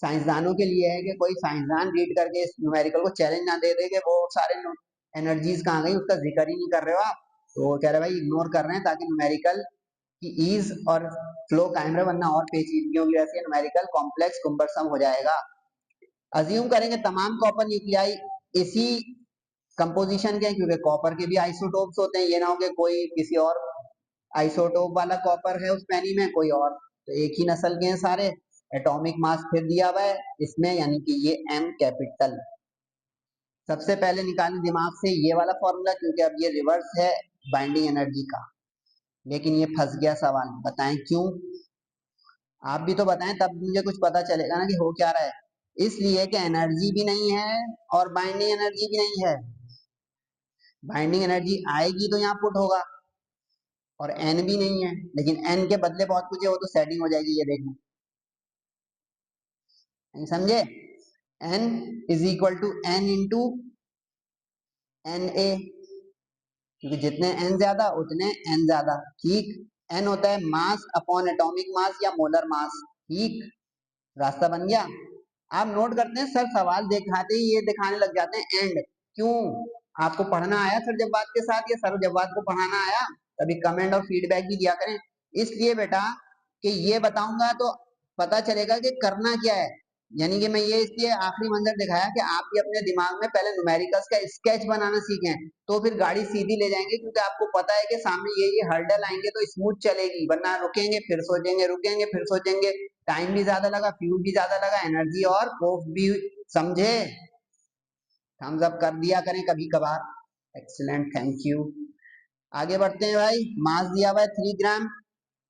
साइंसदानों के लिए है, कि कोई साइंसदान रीड करके इस न्यूमेरिकल को चैलेंज ना दे दे कि वो सारे एनर्जीज कहाँ गई, उसका जिक्र ही नहीं कर रहे हो आप, तो वो कह रहे भाई इग्नोर कर रहे हैं ताकि न्यूमेरिकल की ईज और फ्लो कायम रहे, वरना और पेचीदगियों की वजह से न्यूमेरिकल कॉम्प्लेक्स कुंबरसम हो जाएगा। अज्यूम करेंगे तमाम कॉपर न्यूक्लियाई इसी कंपोजिशन के, क्योंकि कॉपर के भी आइसोटोप्स होते हैं, ये ना हो कि कोई किसी और आइसोटोप वाला कॉपर है उस पैनी में, कोई और, तो एक ही नस्ल के हैं सारे। एटॉमिक मास फिर दिया हुआ है इसमें, यानी कि ये एम कैपिटल। सबसे पहले निकालें दिमाग से ये वाला फॉर्मूला, क्योंकि अब ये रिवर्स है बाइंडिंग एनर्जी का, लेकिन ये फंस गया सवाल, बताएं क्यों, आप भी तो बताएं तब मुझे कुछ पता चलेगा ना कि हो क्या रहा है। इसलिए कि एनर्जी भी नहीं है और बाइंडिंग एनर्जी भी नहीं है, बाइंडिंग एनर्जी आएगी तो यहाँ पुट होगा, और एन भी नहीं है, लेकिन एन के बदले बहुत कुछ है, वो तो सेटिंग हो जाएगी, ये देखना, समझे, N is equal to N into N A, क्योंकि जितने एन ज्यादा उतने एन ज्यादा, ठीक। एन होता है मास अपॉन एटॉमिक मास या मोलर मास, ठीक, रास्ता बन गया। आप नोट करते हैं सर सवाल दिखाते ही ये दिखाने लग जाते हैं एंड, क्यों, आपको पढ़ना आया सर जवाब के साथ, या सर जवाब को पढ़ाना आया, कभी कमेंट और फीडबैक भी दिया करें। इसलिए बेटा कि ये बताऊंगा तो पता चलेगा कि करना क्या है, यानी कि मैं ये इसलिए आखिरी मंजर दिखाया कि आप भी अपने दिमाग में पहले न्यूमेरिकल्स का स्केच बनाना सीखें, तो फिर गाड़ी सीधी ले जाएंगे, क्योंकि आपको पता है कि सामने ये हर्डल आएंगे तो स्मूथ चलेगी, वरना रुकेंगे फिर सोचेंगे, रुकेंगे फिर सोचेंगे, टाइम भी ज्यादा लगा, फ्यूल भी ज्यादा लगा, एनर्जी और कोस्ट भी, समझे, थम्स अप कर दिया करें कभी कभार। Excellent, thank you. आगे बढ़ते हैं भाई, मास दिया हुआ है 3 ग्राम,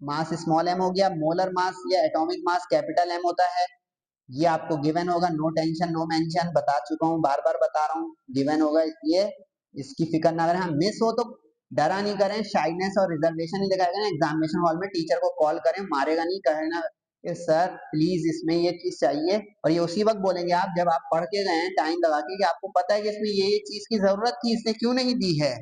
मास स्मॉल एम हो गया, मोलर मास या एटॉमिक मास कैपिटल एम होता है, ये आपको गिवन होगा, नो टेंशन नो मेंशन, बता चुका हूँ, बार बार बता रहा हूँ, गिवन होगा, इसलिए इसकी फिक्र ना करें। हाँ मिस हो तो डरा नहीं करें, शाइनेस और रिजर्वेशन नहीं दिखाएगा ना, एग्जामिनेशन हॉल में टीचर को कॉल करें, मारेगा नहीं, कहना कि सर प्लीज इसमें ये चीज चाहिए, और ये उसी वक्त बोलेंगे आप जब आप पढ़ के गए हैं टाइम लगा के, कि आपको पता है कि इसमें ये चीज की जरूरत थी, इसने क्यों नहीं दी है।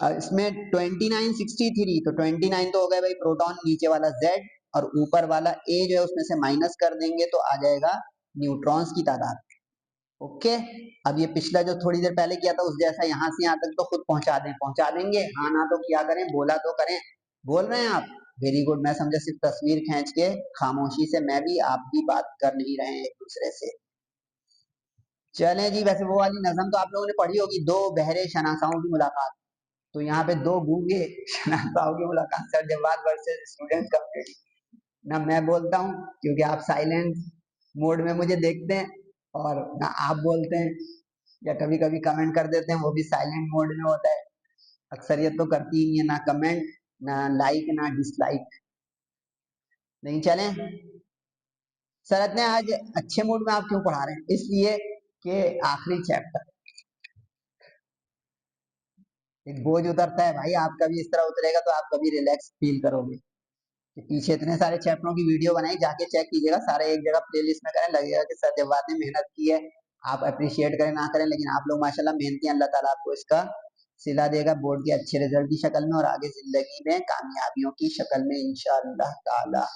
इसमें 2963, तो 29 तो हो गया भाई प्रोटॉन, नीचे वाला जेड, और ऊपर वाला ए जो है उसमें से माइनस कर देंगे तो आ जाएगा न्यूट्रॉन्स की तादाद। ओके, अब ये पिछला जो थोड़ी देर पहले किया था उस जैसा यहाँ से यहाँ तक तो खुद पहुंचा देंगे, हाँ ना तो क्या करें, बोला तो करें, बोल रहे हैं आप, वेरी गुड, मैं समझा सिर्फ तस्वीर खींच के खामोशी से मैं भी आप भी बात कर नहीं रहे हैं एक दूसरे से। चलें जी, वैसे वो वाली नज़म तो आप लोगों ने पढ़ी होगी, दो बहरे शनासाओं की मुलाकात, तो यहाँ पे दो गूंगे शनाख्ताओं की मुलाकात, सर जवाब वर्सेस स्टूडेंट कम्युनिटी, ना मैं बोलता हूँ क्योंकि आप साइलेंट मोड में मुझे देखते हैं, और ना आप बोलते हैं, या कभी कभी कमेंट कर देते हैं, वो भी साइलेंट मोड में होता है, अक्सरियत तो करती ही नहीं है, ना कमेंट ना लाइक ना डिसलाइक। नहीं चलें सर, इतने आज अच्छे मूड में आप क्यों पढ़ा रहे हैं, इसलिए कि आखिरी चैप्टर एक बोझ उतरता है भाई, आपका भी इस तरह उतरेगा तो आप कभी रिलैक्स फील करोगे। कि पीछे इतने सारे चैप्टरों की वीडियो बनाई, जाके चेक कीजिएगा, सारे एक जगह प्लेलिस्ट में करें, लगेगा कि सर जब आपने मेहनत की है, आप अप्रिशिएट करें ना करें, लेकिन आप लोग माशाल्लाह मेहनती हैं, अल्लाह ताला आपको इसका सिला देगा बोर्ड के अच्छे रिजल्ट की शक्ल में और आगे जिंदगी में कामयाबियों की शक्ल में इंशाअल्लाह ताला।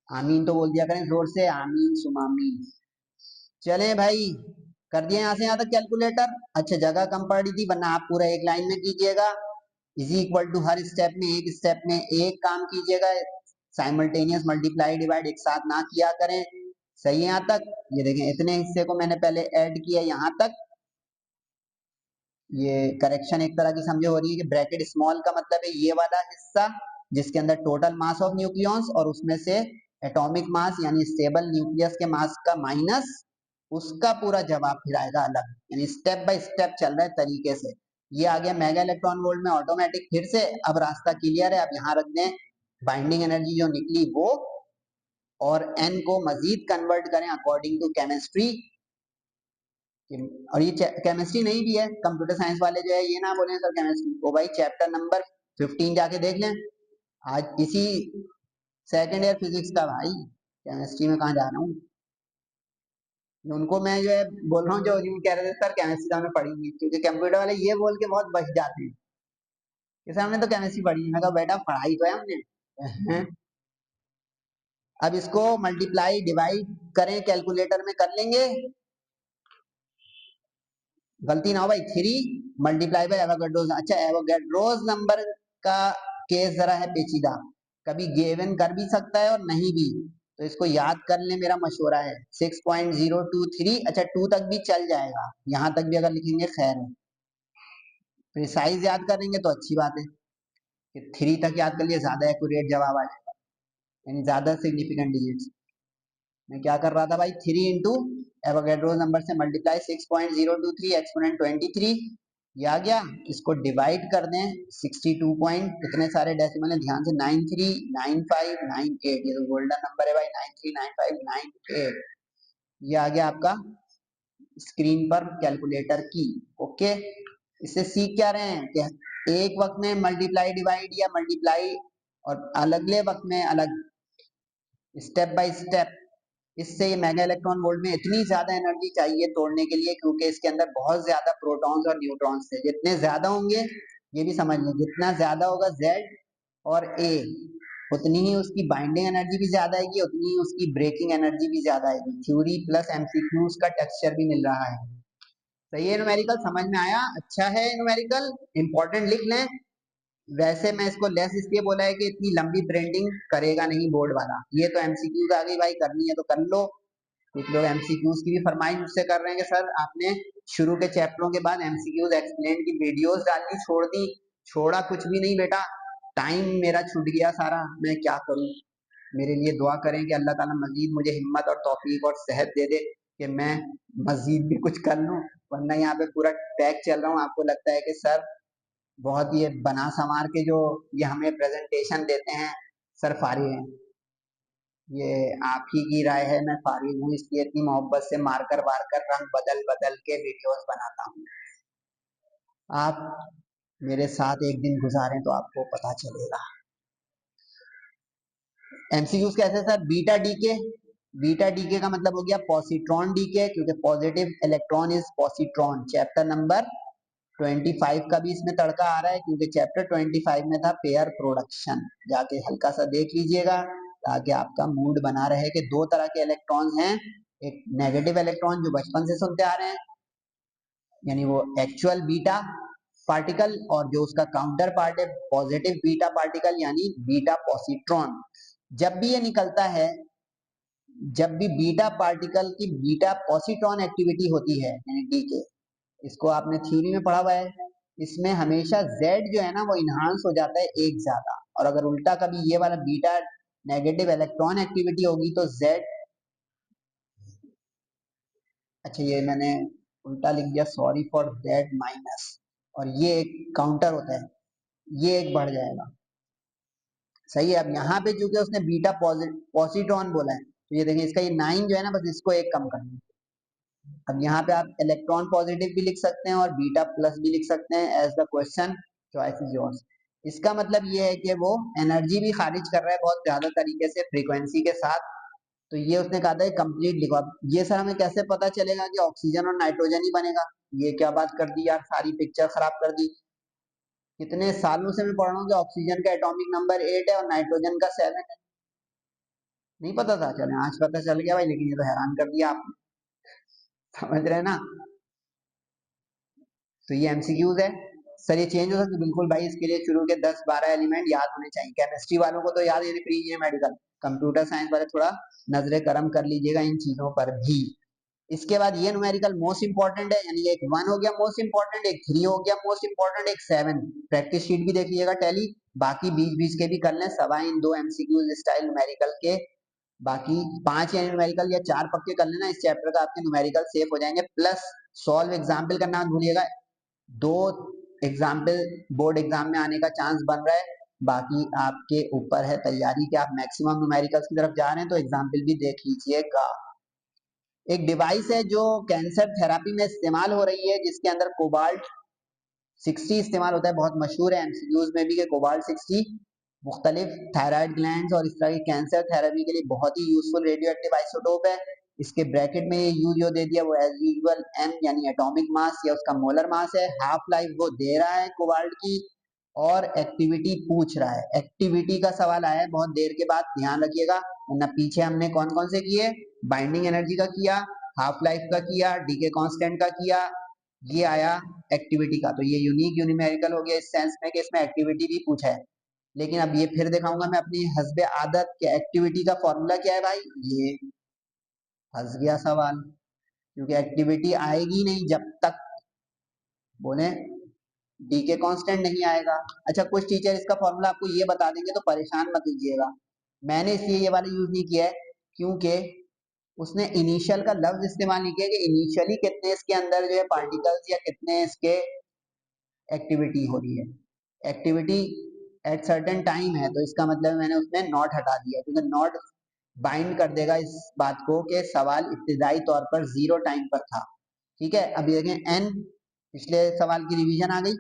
आमीन तो बोल दिया करें जोर से, आमीन सुमामीन। चले भाई, कर दिए यहाँ से यहाँ तक कैलकुलेटर। अच्छा, जगह कम पड़ रही थी, वरना आप पूरा एक लाइन में कीजिएगा। इज इक्वल टू हर स्टेप में एक काम कीजिएगा, साइमल्टेनियस मल्टीप्लाई डिवाइड एक साथ ना किया करें। सही है यहाँ तक? ये देखें, इतने हिस्से को मैंने पहले ऐड किया यहाँ तक। ये करेक्शन एक तरह की समझे हो रही है कि ब्रैकेट स्मॉल का मतलब है ये वाला हिस्सा जिसके अंदर टोटल मास ऑफ न्यूक्लियॉन्स और उसमें से एटॉमिक मास यानी स्टेबल न्यूक्लियस के मास का माइनस, उसका पूरा जवाब फिर आएगा अलग, यानी स्टेप बाय स्टेप चल रहा है तरीके से। ये आ गया मेगा इलेक्ट्रॉन वोल्ट में ऑटोमेटिक फिर से। अब रास्ता क्लियर है, अब यहाँ रख दें बाइंडिंग एनर्जी जो निकली वो, और एन को मजीद कन्वर्ट करें अकॉर्डिंग टू केमिस्ट्री। और ये केमिस्ट्री नहीं भी है, कंप्यूटर साइंस वाले जो है ये ना बोले सर केमिस्ट्री, वो भाई चैप्टर नंबर 15 जाके देख लें, आज इसी सेकेंड ईयर फिजिक्स का भाई, केमिस्ट्री में कहाँ जा रहा हूँ। उनको मैं जो है बोल रहा हूँ, जो यूं कह रहे थे सर केमिस्ट्री हमने पढ़ी नहीं, क्योंकि कंप्यूटर वाले ये बोल के बहुत बच जाते हैं कि सर हमने तो केमिस्ट्री पढ़ी है। मैं कहा बेटा पढ़ाई तो है हमने। अब इसको मल्टीप्लाई डिवाइड करें, कैलकुलेटर में कर लेंगे, गलती ना हो भाई। 3 मल्टीप्लाई बाय एवोगैड्रोस। अच्छा, एवोगैड्रोस नंबर का केस जरा है पेचीदा, कभी गिवन कर भी सकता है और नहीं भी, तो इसको याद कर ले, मेरा मशवरा है 6.023। अच्छा, 2 तक भी चल जाएगा, यहाँ तक भी अगर लिखेंगे खैर है। प्रिसाइज याद करेंगे तो अच्छी बात है कि 3 तक याद कर लिए, ज्यादा एक्यूरेट जवाब आ जाएगा, यानी ज्यादा सिग्निफिकेंट डिजिट्स। मैं क्या कर रहा था भाई, 3 इंटू एवोगैड्रो नंबर से मल्टीप्लाई 6.023 एक्सपोनेंट 23, ये आ गया। इसको डिवाइड कर दें 62 पॉइंट, इतने सारे डेसिमल है, ध्यान से 939598, ये तो गोल्डन नंबर है भाई, 939598। ये आ गया आपका स्क्रीन पर कैलकुलेटर की। ओके, इससे सीख क्या रहे हैं कि एक वक्त में मल्टीप्लाई डिवाइड या मल्टीप्लाई और अगले वक्त में अलग, स्टेप बाय स्टेप। इससे ये मेगा इलेक्ट्रॉन वोल्ट में इतनी ज्यादा एनर्जी चाहिए तोड़ने के लिए, क्योंकि इसके अंदर बहुत ज्यादा प्रोटॉन्स और न्यूट्रॉन्स थे। जितने ज्यादा होंगे, ये भी समझ लें, जितना ज्यादा होगा जेड और ए, उतनी ही उसकी बाइंडिंग एनर्जी भी ज्यादा आएगी, उतनी ही उसकी ब्रेकिंग एनर्जी भी ज्यादा आएगी। थ्योरी प्लस एमसीक्यूज का टेक्सचर भी मिल रहा है। सही है, न्यूमेरिकल समझ में आया? अच्छा है न्यूमेरिकल, इंपॉर्टेंट लिख लें। वैसे मैं इसको लेस इसलिए बोला है कि इतनी लंबी ब्रेंडिंग करेगा नहीं बोर्ड वाला, ये तो एमसीक्यूज आ गई भाई, करनी है तो कर लो। कुछ लोग एमसीक्यूज की भी फरमाइश मुझसे कर रहे हैं कि सर आपने शुरू के चैप्टरों के बाद एमसीक्यूज एक्सप्लेन की वीडियोस डालनी छोड़ दी। छोड़ा कुछ भी नहीं बेटा, टाइम मेरा छूट गया सारा, मैं क्या करूं। मेरे लिए दुआ करें कि अल्लाह ताला मजीद मुझे हिम्मत और तौफीक और सेहत दे दे कि मैं मजीद भी कुछ कर लूं, वरना यहाँ पे पूरा टैग चल रहा हूँ। आपको लगता है कि सर बहुत ये बना संवार के जो ये हमें प्रेजेंटेशन देते हैं, सर फारिग हैं। ये आप ही की राय है, मैं फारिग हूँ, इसलिए इतनी मोहब्बत से मारकर वारकर रंग बदल बदल के वीडियोस बनाता हूँ। आप मेरे साथ एक दिन गुजारें तो आपको पता चलेगा। एमसीक्यूज कैसे sir? Beta decay, beta decay का मतलब हो गया पॉजिट्रॉन डीके, क्योंकि positive electron is positron. Chapter number 25 का भी इसमें तड़का आ रहा है, क्योंकि चैप्टर 25 में था पेयर प्रोडक्शन, जाके हल्का सा देख लीजिएगा ताकि आपका मूड बना रहे कि दो तरह के इलेक्ट्रॉन्स हैं, एक नेगेटिव इलेक्ट्रॉन जो बचपन से सुनते आ रहे हैं, यानी वो एक्चुअल बीटा पार्टिकल, और जो उसका काउंटर पार्ट है पॉजिटिव बीटा पार्टिकल यानी बीटा पॉजिट्रॉन। जब भी ये निकलता है, जब भी बीटा पार्टिकल की बीटा पॉजिट्रॉन एक्टिविटी होती है यानी डीके, इसको आपने थ्योरी में पढ़ा हुआ है, इसमें हमेशा Z जो है ना वो इन्हांस हो जाता है एक ज्यादा, और अगर उल्टा कभी ये वाला बीटा नेगेटिव इलेक्ट्रॉन एक्टिविटी होगी तो Z, अच्छा ये मैंने उल्टा लिख दिया, सॉरी फॉर Z माइनस, और ये एक काउंटर होता है, ये एक बढ़ जाएगा। सही है। अब यहाँ पे चूंकि उसने बीटा पॉजिट्रॉन बोला है, तो ये देखिए इसका ये 9 जो है ना, बस इसको एक कम करना। अब यहाँ पे आप इलेक्ट्रॉन पॉजिटिव भी लिख सकते हैं और बीटा प्लस भी लिख सकते हैं as the question. Choice is yours. इसका मतलब ये है कि वो एनर्जी भी खारिज कर रहा है बहुत ज्यादा तरीके से फ्रीक्वेंसी के साथ। तो ये उसने कहा था कंप्लीट लिखो। अब ये सर हमें कैसे पता चलेगा कि ऑक्सीजन और नाइट्रोजन ही बनेगा? ये क्या बात कर दी यार, सारी पिक्चर खराब कर दी। कितने सालों से मैं पढ़ रहा हूँ कि ऑक्सीजन का एटॉमिक नंबर 8 है और नाइट्रोजन का 7 है। नहीं पता था, चले आज पता चल गया भाई, लेकिन ये तो हैरान कर दिया आपने। समझ रहे हैं ना? तो ये एमसीक्यूज है सर, ये चेंज हो सकती है बिल्कुल भाई। इसके लिए शुरू के 10-12 एलिमेंट याद होने चाहिए। केमिस्ट्री वालों को तो याद, ये प्री ये मेडिकल। कंप्यूटर साइंस वाले थोड़ा नजरे करम कर लीजिएगा इन चीजों पर भी। इसके बाद ये न्यूमेरिकल मोस्ट इंपॉर्टेंट है, यानी एक 1 हो गया मोस्ट इंपॉर्टेंट, एक 3 हो गया मोस्ट इंपॉर्टेंट, एक 7। प्रैक्टिस शीट भी देख लीजिएगा टैली, बाकी बीच बीच के भी कर लें, सवा इन 2 एमसीक्यूज स्टाइल न्यूमेरिकल के। बाकी 5 या न्यूमेरिकल या 4 पक्के कर लेना, इस चैप्टर का आपके न्यूमेरिकल सेफ हो जाएंगे। प्लस सॉल्व एग्जाम्पल करना मत भूलिएगा। 2 एग्जाम्पल बोर्ड एग्जाम में आने का चांस बन रहा है। बाकी आपके ऊपर है तैयारी कि आप मैक्सिमम न्यूमेरिकल्स की तरफ जा रहे हैं, तो एग्जाम्पल भी देख लीजिएगा। एक डिवाइस है जो कैंसर थेरेपी में इस्तेमाल हो रही है, जिसके अंदर कोबाल्ट 60 इस्तेमाल होता है। बहुत मशहूर है एमसीक्यूज में भी कि कोबाल्ट 60 मुख्तलिफ थायराइड ग्लैंड्स और इस तरह की कैंसर थेरेपी के लिए बहुत ही यूजफुल रेडियो एक्टिव आइसोटोप है। इसके ब्रैकेट में ये यू जो दे दिया वो एज यूजुअल एम यानी एटॉमिक मास या उसका मोलर मास है। हाफ लाइफ वो दे रहा है कोबाल्ट की, और एक्टिविटी पूछ रहा है। एक्टिविटी का सवाल आया है बहुत देर के बाद, ध्यान रखिएगा। वरना पीछे हमने कौन कौन से किए, बाइंडिंग एनर्जी का किया, हाफ लाइफ का किया, डीके कांस्टेंट का किया, ये आया एक्टिविटी का। तो ये यूनिक यूनिमेरिकल हो गया इस सेंस में कि इसमें एक्टिविटी भी पूछा है। लेकिन अब ये फिर दिखाऊंगा मैं अपनी हस्बे आदत कि एक्टिविटी का फॉर्मूला क्या है भाई। ये फंस गया सवाल, क्योंकि एक्टिविटी आएगी नहीं जब तक बोले डी के कांस्टेंट नहीं आएगा। अच्छा, कुछ टीचर इसका फॉर्मूला आपको ये बता देंगे तो परेशान मत लीजिएगा। मैंने इसलिए ये वाला यूज नहीं किया है क्योंकि उसने इनिशियल का लफ्ज इस्तेमाल नहीं किया कि इनिशियली कितने इसके अंदर जो है पार्टिकल्स या कितने इसके एक्टिविटी हो रही है। एक्टिविटी एट सर्टेन टाइम है, तो इसका मतलब मैंने उसमें नॉट हटा दिया, क्योंकि नॉट बाइंड कर देगा इस बात को कि सवाल इब्तिदाई तौर पर 0 टाइम पर था। ठीक है, अभी देखें एन, पिछले सवाल की रिवीजन आ गई।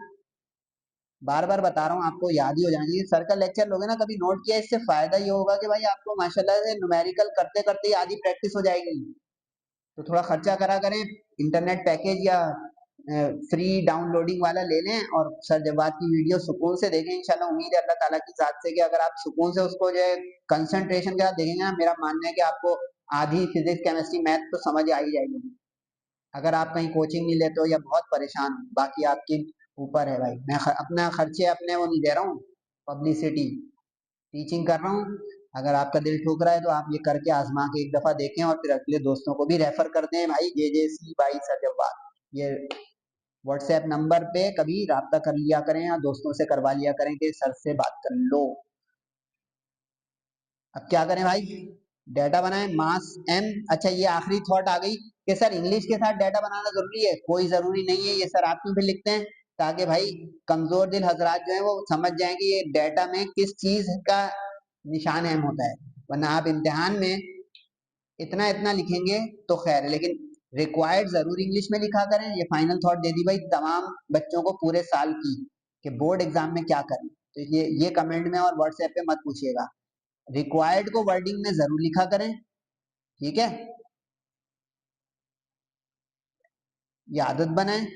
बार बार बता रहा हूँ आपको, याद ही हो जाना चाहिए। सर का लेक्चर लोगे ना कभी नोट किया, इससे फायदा ये होगा कि भाई आपको माशाल्लाह से न्यूमेरिकल करते करते ही आधी प्रैक्टिस हो जाएगी। तो थोड़ा खर्चा करा करें, इंटरनेट पैकेज या फ्री डाउनलोडिंग वाला ले लें और सर जवाब की वीडियो सुकून से देखें। इंशाल्लाह उम्मीद है अल्लाह ताला की जात से कि अगर आप सुकून से उसको जो है कंसंट्रेशन के साथ देखेंगे ना, मेरा मानना है कि आपको आधी फिजिक्स केमिस्ट्री मैथ तो समझ आ ही जाएगी। अगर आप कहीं कोचिंग नहीं लेते हो या बहुत परेशान हो, बाकी आपके ऊपर है भाई। मैं अपना खर्चे अपने वो नहीं दे रहा हूँ, पब्लिसिटी टीचिंग कर रहा हूँ। अगर आपका दिल ठुक रहा है तो आप ये करके आजमा के एक दफा देखें और फिर अगले दोस्तों को भी रेफर कर दें। भाई JJC भाई सजवाद, ये व्हाट्सएप नंबर पे कभी राब्ता कर लिया करें या दोस्तों से करवा लिया करें कि सर से बात कर लो। अब क्या करें भाई, डाटा बनाएं मास एम। अच्छा, ये आखिरी थॉट आ गई कि सर इंग्लिश के साथ डाटा बनाना जरूरी है। कोई जरूरी नहीं है, ये सर आप क्यों फिर लिखते हैं, ताकि भाई कमजोर दिल हजरात जो है वो समझ जाएं कि ये डाटा में किस चीज का निशान अहम होता है। वरना आप इम्तिहान में इतना इतना लिखेंगे तो खैर है, लेकिन रिक्वायर्ड जरूर इंग्लिश में लिखा करें। ये फाइनल थॉट दे दी भाई तमाम बच्चों को पूरे साल की कि बोर्ड एग्जाम में क्या करें। तो ये कमेंट में और व्हाट्सएप पे मत पूछिएगा, रिक्वायर्ड को वर्डिंग में जरूर लिखा करें। ठीक है, ये आदत बनाएं।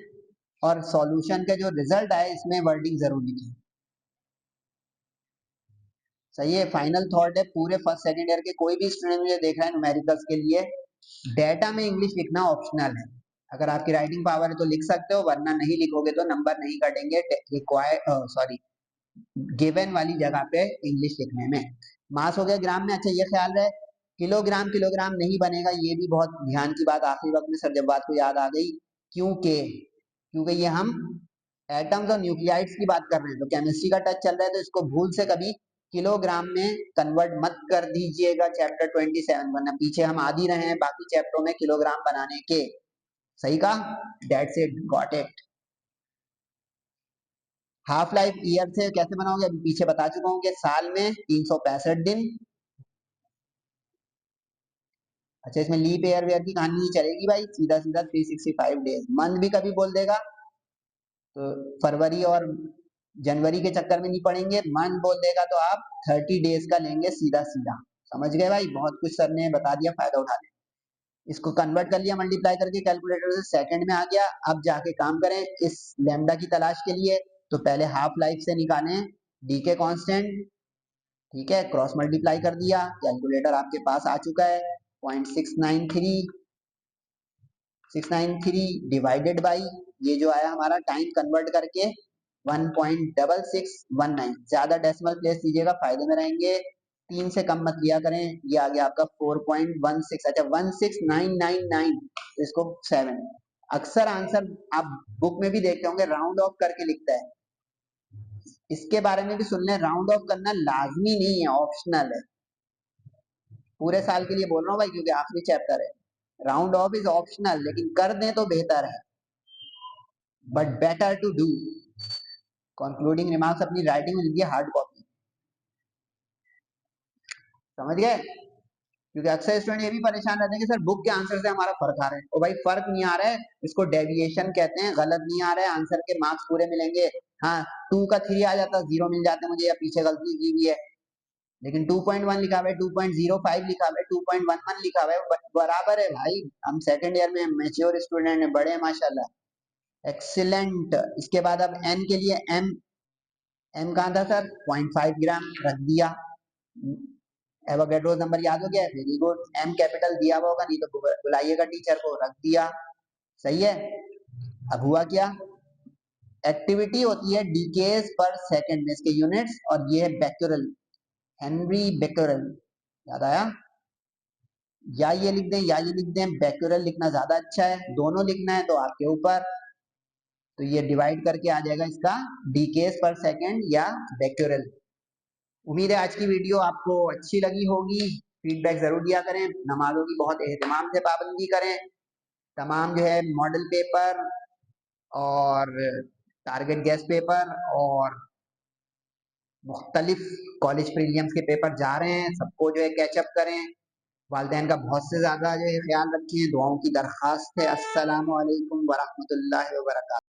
और सॉल्यूशन के जो रिजल्ट आए इसमें वर्डिंग जरूर लिखें। सही है, फाइनल थॉट है पूरे फर्स्ट सेकंड ईयर के कोई भी स्टूडेंट मुझे देख रहा है न्यूमेरिकल्स के लिए, डेटा में इंग्लिश लिखना ऑप्शनल है। अगर आपकी राइटिंग पावर है तो लिख सकते हो, वरना नहीं लिखोगे तो नंबर नहीं कटेंगे रिक्वायर सॉरी गिवन वाली जगह पे इंग्लिश लिखने में। मास हो गया ग्राम में। अच्छा, ये ख्याल रहे किलोग्राम किलोग्राम नहीं बनेगा, ये भी बहुत ध्यान की बात आखिरी वक्त में सर जब बात को याद आ गई। क्योंकि क्योंकि ये हम एटम्स और न्यूक्लियाइड्स की बात कर रहे हैं, तो केमिस्ट्री का टच चल रहा है, तो इसको भूल से कभी किलोग्राम में कन्वर्ट मत कर दीजिएगा चैप्टर 27, वरना पीछे हम आदि रहे हैं बाकी चैप्टरों में किलोग्राम बनाने के। सही कहा, that's it, got it. Half life year से कैसे बनाओगे अभी पीछे बता चुका हूँ कि साल में 365 दिन। अच्छा, इसमें लीप ईयर वेयर की कहानी नहीं चलेगी भाई, सीधा सीधा 365 डेज। मंथ भी कभी बोल देगा तो फरवरी और जनवरी के चक्कर में नहीं पड़ेंगे, मंथ बोल देगा तो आप 30 डेज का लेंगे सीधा सीधा। समझ गए भाई, बहुत कुछ सर ने बता दिया, फायदा उठा लें। इसको कन्वर्ट कर लिया मल्टीप्लाई करके कैलकुलेटर से, सेकंड में आ गया। अब जाके काम करें इस लैम्डा की तलाश के लिए, तो पहले हाफ लाइफ से निकालें डी के कांस्टेंट, ठीक है, क्रॉस मल्टीप्लाई कर दिया, कैलकुलेटर आपके पास आ चुका है 0.693 डिवाइडेड बाई ये जो आया हमारा टाइम कन्वर्ट करके 1.6619। ज्यादा डेसिमल प्लेस लीजिएगा, फायदे में रहेंगे, 3 से कम मत लिया करें। ये आ गया आपका 4.16, अच्छा 16999, तो इसको 7। अक्सर आंसर आप बुक में भी देखते होंगे राउंड ऑफ करके लिखता है, इसके बारे में भी सुन लें, राउंड ऑफ करना लाजमी नहीं है, ऑप्शनल है। पूरे साल के लिए बोल रहा हूँ भाई, क्योंकि आखिरी चैप्टर है। राउंड ऑफ इज ऑप्शनल, लेकिन कर दें तो बेहतर है, but better to do. Concluding remarks अपनी राइटिंग में लिखिए, हार्ड कॉपी। समझ गए? क्योंकि अक्सर स्टूडेंट ये भी परेशान रहते हैं कि सर बुक के आंसर से हमारा फर्क आ रहा है। और भाई फर्क नहीं आ रहा है, इसको डेविएशन कहते हैं, गलत नहीं आ रहा है, आंसर के मार्क्स पूरे मिलेंगे। हाँ 2 का 3 आ जाता, 0 मिल जाते मुझे, या पीछे गलती की हुई है, लेकिन 2.1 लिखा हुआ है, 2.05 लिखा हुआ है, 2.11 लिखा हुआ है, बराबर है भाई। हम सेकंड ईयर में मैच्योर स्टूडेंट हैं, बड़े माशाल्लाह, एक्सीलेंट। इसके बाद अब एन के लिए, एम कहाँ था सर, 0.5 ग्राम रख दिया। एवोगैड्रो नंबर याद हो गया, वेरी गुड। एम कैपिटल दिया हुआ होगा, नहीं तो बुलाइएगा टीचर को, रख दिया, सही है। अब हुआ क्या, एक्टिविटी होती है डीकेज पर सेकंड में, इसके यूनिट्स, और ये है बेक्यूरल, हेनरी बेक्यूरल, याद आया? या ये लिख दें या ये लिख दें, बेक्यूरल लिखना ज्यादा अच्छा है, दोनों लिखना है तो आपके ऊपर। तो ये डिवाइड करके आ जाएगा इसका डीकेज पर सेकंड या बेक्यूरल। उम्मीद है आज की वीडियो आपको अच्छी लगी होगी, फीडबैक जरूर दिया करें, नमाजों की बहुत एहतमाम से पाबंदी करें, तमाम जो है मॉडल पेपर और टारगेट गेस्ट पेपर और मुख्तलिफ कॉलेज प्रीलियम्स के पेपर जा रहे हैं, सबको जो है कैचअप करें। वालिदैन का बहुत से ज्यादा जो है ख्याल रखें, दुआओं की दरखास्त है। अस्सलामु अलैकुम वरहमतुल्लाहि वबरकातुहू।